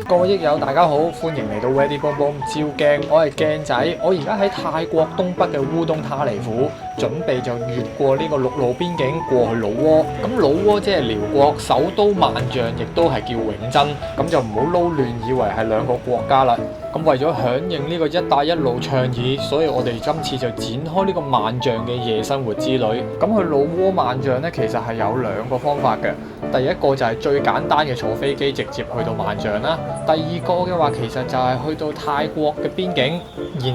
各位益友大家好，歡迎嚟到 Ready Boom Boom 照鏡，我係鏡仔。我而家喺泰國東北嘅烏冬他尼府，準備就越過呢個陸路邊境過去老撾。咁老撾即係寮國首都萬象，亦都係叫永珍。咁就唔好撈亂以為係兩個國家啦。咁為咗響應呢個一帶一路倡議，所以我哋今次就展開呢個萬象嘅夜生活之旅。咁去老撾萬象呢，其實係有兩個方法嘅。第一個就係最簡單嘅坐飛機直接去到萬象啦。第二個嘅話，其實就係去到泰國嘅邊境，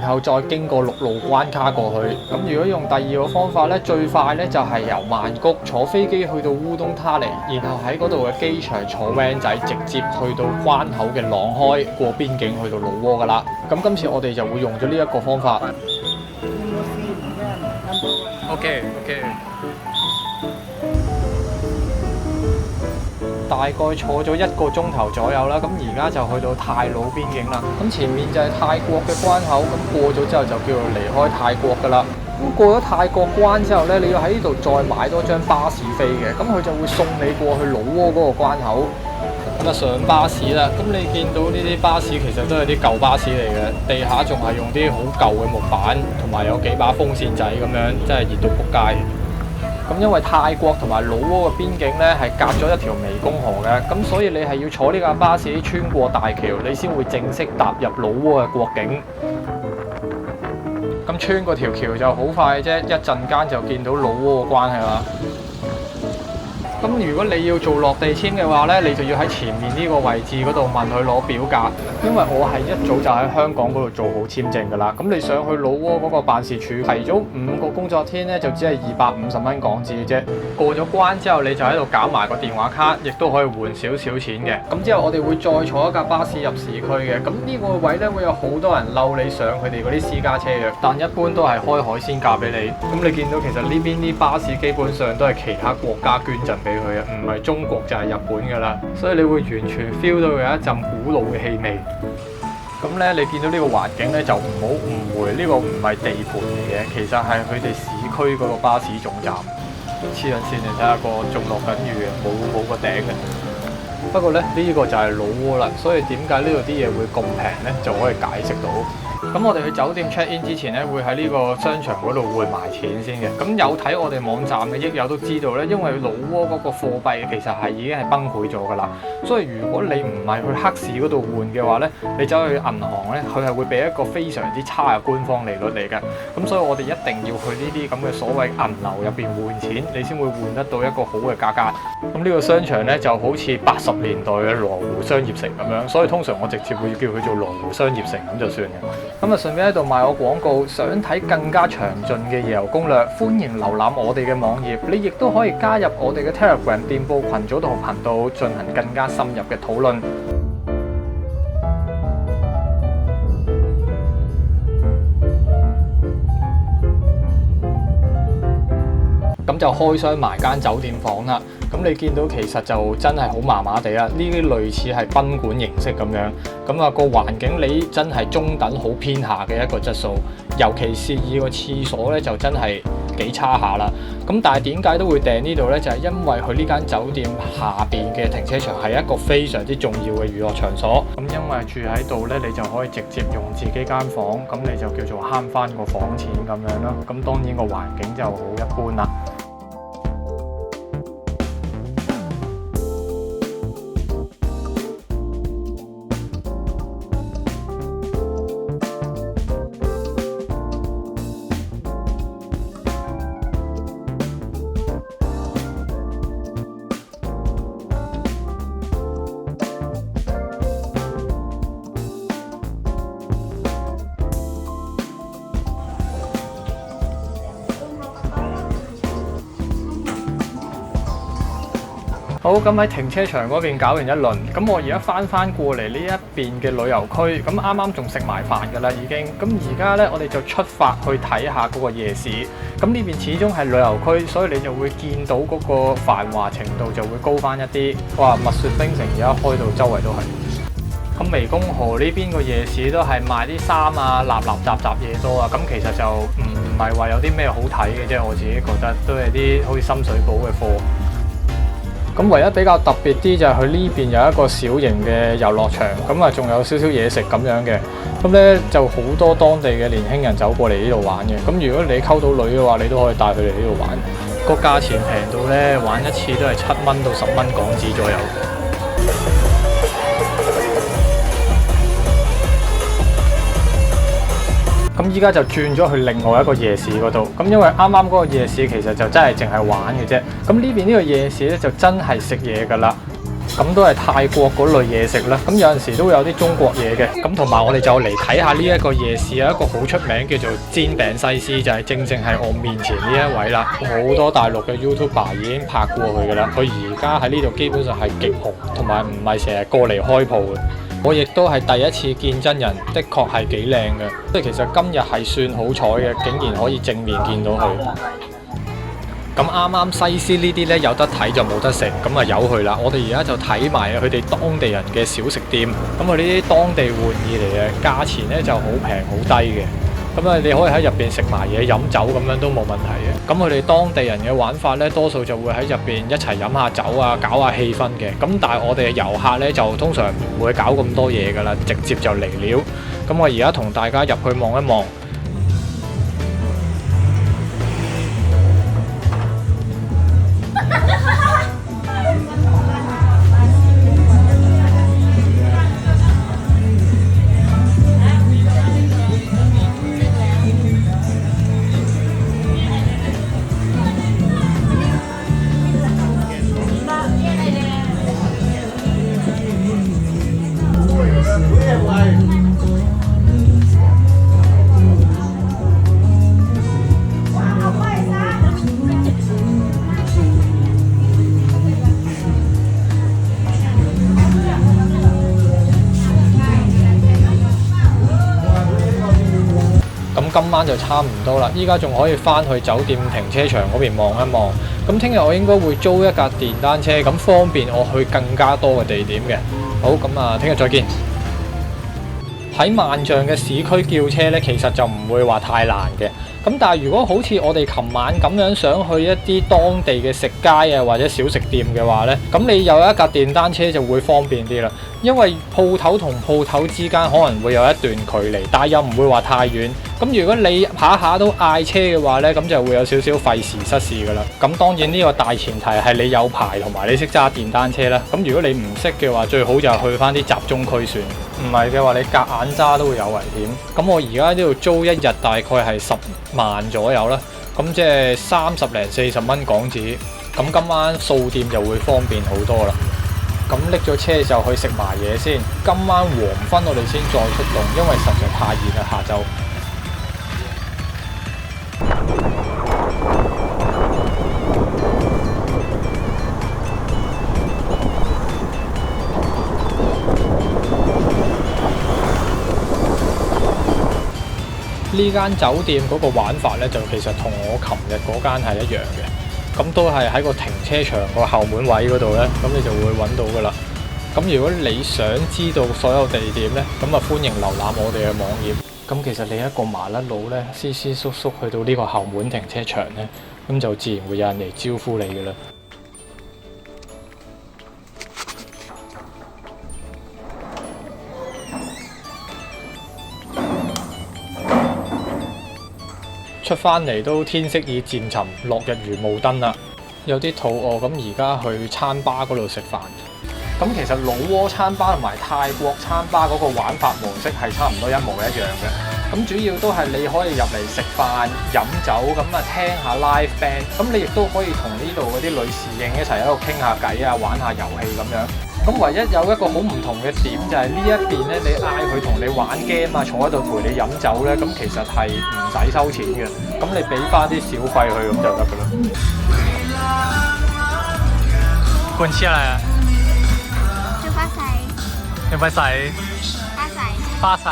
然後再經過陸路關卡過去。咁如果用第二個方法呢，最快呢就係由曼谷坐飛機去到烏冬他尼，然後喺嗰度嘅機場坐 van 仔直接去到關口嘅朗開過邊境去到老撾噶啦。咁今次我哋就會用咗呢一個方法。OK。大概坐咗1個鐘頭左右啦，咁而家就去到泰魯邊境啦。咁前面就係泰國嘅關口，咁過咗之後就叫做離開泰國噶啦。咁過咗泰國關之後呢，你要喺呢度再買多張巴士飛嘅，咁佢就會送你過去老撾嗰個關口。咁啊上巴士啦，咁你見到呢啲巴士其實都係啲舊巴士嚟嘅，地下仲係用啲好舊嘅木板，同埋有幾把風扇仔咁樣，真係熱到仆街。咁因為泰國同埋老撾嘅邊境咧係隔咗一條湄公河嘅，咁所以你係要坐呢架巴士穿過大橋，你先會正式踏入老撾嘅國境。咁穿過條橋就好快啫，一陣間就見到老撾嘅關係啦。咁如果你要做落地簽嘅話呢，你就要喺前面呢個位置嗰度問佢攞表格，因為我係一早就喺香港嗰度做好簽證㗎啦。咁你上去老撾嗰個辦事處，提早5個工作天呢，就只係250蚊港紙嘅啫。過咗關之後，你就喺度搞埋個電話卡，亦都可以換少少錢嘅。咁之後我哋會再坐一架巴士入市區嘅。咁呢個位呢，會有好多人嬲你上佢哋嗰啲私家車嘅，但一般都係開海鮮價俾你。咁你見到其實呢邊啲巴士基本上都係其他國家捐贈俾佢嘅，唔係中國就係日本噶啦，所以你會完全 feel 到有一陣古老嘅氣味。咁咧，你見到呢個環境咧，就唔好誤會，呢個唔係地盤嚟嘅，其實係佢哋市區嗰個巴士總站。黐緊線，你睇下個仲落緊雨嘅，冇個頂嘅。不過咧，呢個就係老撾啦，所以點解呢度啲嘢會咁平咧，就可以解釋到。咁我哋去酒店 check in 之前咧，會喺呢個商場嗰度換埋錢先嘅。咁有睇我哋網站嘅益友都知道咧，因為老撾嗰個貨幣其實係已經係崩潰咗㗎啦。所以如果你唔係去黑市嗰度換嘅話咧，你走去銀行咧，佢係會俾一個非常之差嘅官方利率嚟嘅。咁所以我哋一定要去呢啲咁嘅所謂銀樓入邊換錢，你先會換得到一個好嘅價格。咁呢個商場咧就好似80年代嘅羅湖商業城咁樣，所以通常我直接會叫佢做羅湖商業城咁就算嘅。咁啊，順便喺度賣我廣告，想睇更加詳盡嘅夜遊攻略，歡迎瀏覽我哋嘅網頁。你亦都可以加入我哋嘅 Telegram 電報群組同頻道，進行更加深入嘅討論。咁就開箱埋間酒店房啦。咁你見到其實就真係好麻麻地啦，呢啲類似係賓館形式咁樣。咁啊個環境你真係中等好偏下嘅一個質素，尤其是以個廁所咧就真係幾差下啦。咁但係點解都會訂呢度呢？就係因為佢呢間酒店下邊嘅停車場係一個非常之重要嘅娛樂場所。咁因為住喺度呢，你就可以直接用自己間房，咁你就叫做慳翻個房錢咁樣咯。咁當然個環境就好一般啦。好，咁喺停車場嗰邊搞完一輪，咁我而家翻過嚟呢一邊嘅旅遊區，咁啱啱仲食埋飯㗎啦已經。咁而家呢，我哋就出發去睇下嗰個夜市。咁呢邊始終係旅遊區，所以你就會見到嗰個繁華程度就會高翻一啲。哇！蜜雪冰城而家開到周圍都係。咁湄公河呢邊個夜市都係賣啲衫啊，雜嘢多啊。咁其實就唔係話有啲咩好睇嘅啫，我自己覺得都係啲好似深水埗嘅貨。咁唯一比較特別啲就係佢呢邊有一個小型嘅遊樂場，咁啊仲有少少嘢食咁樣嘅。咁咧就好多當地嘅年輕人走過嚟呢度玩嘅。咁如果你溝到女嘅話，你都可以帶佢嚟呢度玩。個價錢平到咧，玩一次都係7蚊到10蚊港紙左右。咁依家就轉咗去另外一個夜市嗰度。咁因為啱啱嗰個夜市其實就真係淨係玩嘅啫。咁呢邊呢個夜市咧就真係食嘢㗎啦。咁都係泰國嗰類嘢食啦。咁有陣時都會有啲中國嘢嘅。咁同埋我哋就嚟睇下呢一個夜市有一個好出名叫做煎餅西施，就係正係我面前呢一位啦。好多大陸嘅 YouTuber 已經拍過佢㗎啦。佢而家喺呢度基本上係極紅，同埋唔係成日過嚟開鋪嘅。我亦都係第一次見真人，的確係幾靚嘅。即係其實今日係算好彩嘅，竟然可以正面見到佢。咁啱啱西施呢啲呢，有得睇就冇得食，咁啊由佢啦。我哋而家就睇埋佢哋當地人嘅小食店。咁佢呢啲當地玩意嚟嘅，價錢呢就好平好低嘅。咁啊，你可以喺入邊食埋嘢飲酒咁樣都冇問題嘅。咁佢哋當地人嘅玩法呢，多數就會喺入邊一齊飲下酒啊，搞下氣氛嘅。咁但係我哋嘅遊客呢，就通常唔會搞咁多嘢㗎啦，直接就嚟了。咁我而家同大家入去望一望。今晚就差唔多啦，依家仲可以翻去酒店停車場嗰邊望一望。咁聽日我應該會租一架電單車，咁方便我去更加多嘅地點嘅。好，咁啊，聽日再見。喺萬象嘅市區叫車呢，其實就唔會話太難嘅。咁但係如果好似我哋琴晚咁樣想去一啲當地嘅食街啊或者小食店嘅話呢，咁你有一架電單車就會方便啲啦。因為鋪頭同鋪頭之間可能會有一段距離，但係又唔會話太遠。咁如果你下下都嗌車嘅話呢，咁就會有少少費時失事噶啦。咁當然呢個大前提係你有牌同埋你識揸電單車啦。咁如果你唔識嘅話，最好就去翻啲集中區算。唔係嘅話，你夾硬揸都會有危險。咁我而家呢度租一日大概係10萬左右啦。咁即係30零40蚊港紙。咁今晚掃店就會方便好多啦。咁拎咗車就去食埋嘢先。今晚黃昏我哋先再出動，因為實在太熱啦，下晝。呢間酒店嗰個玩法呢，就其實同我琴日嗰間係一樣嘅。咁都係喺個停車場個後門位嗰度呢，咁你就會揾到噶啦。咁如果你想知道所有地點呢，咁啊歡迎瀏覽我哋嘅網頁。咁其實你一個麻甩佬呢，斯斯縮縮去到呢個後門停車場呢，咁就自然會有人嚟招呼你噶啦。出返嚟都天色已漸沉，落日如霧燈啦。有啲肚餓，咁而家去餐吧嗰度食飯。咁其實老撾餐吧同埋泰國餐吧嗰個玩法模式係差唔多一模一樣嘅。咁主要都係你可以入嚟食飯、飲酒，咁啊聽下 live band。咁你亦都可以同呢度嗰啲女侍應一齊喺度傾下偈啊，玩下遊戲咁樣。咁唯一有一個好唔同嘅點就係呢一邊咧，你嗌佢同你玩 game 啊，坐喺度陪你飲酒咧，咁其實係唔使收錢嘅。咁你俾翻啲小費佢咁就得噶啦。滾起來啊！要發誓。要發誓。發誓。發誓。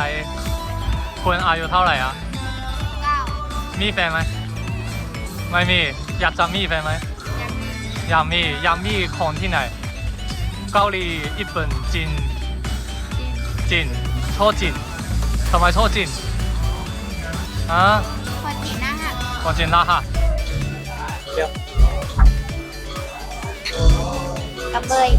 คุณอายุเท่าไหร่อ่ะมีแฟนไหมไม่มีอยากจะมีแฟนไหมอยากมีคนที่ไหนเกาหลีญี่ปุ่นจีนชอบจีนทำไมชอบจีนคนจีนหน้าหักคนจีนหน้าหัก Cặp bơi.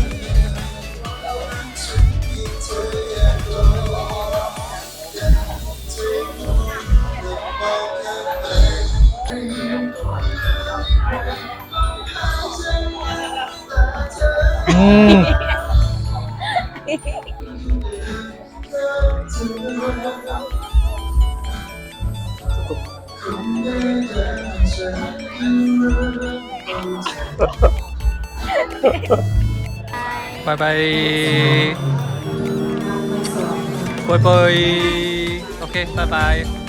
Bye bye. Bye bye. Ok, bye bye.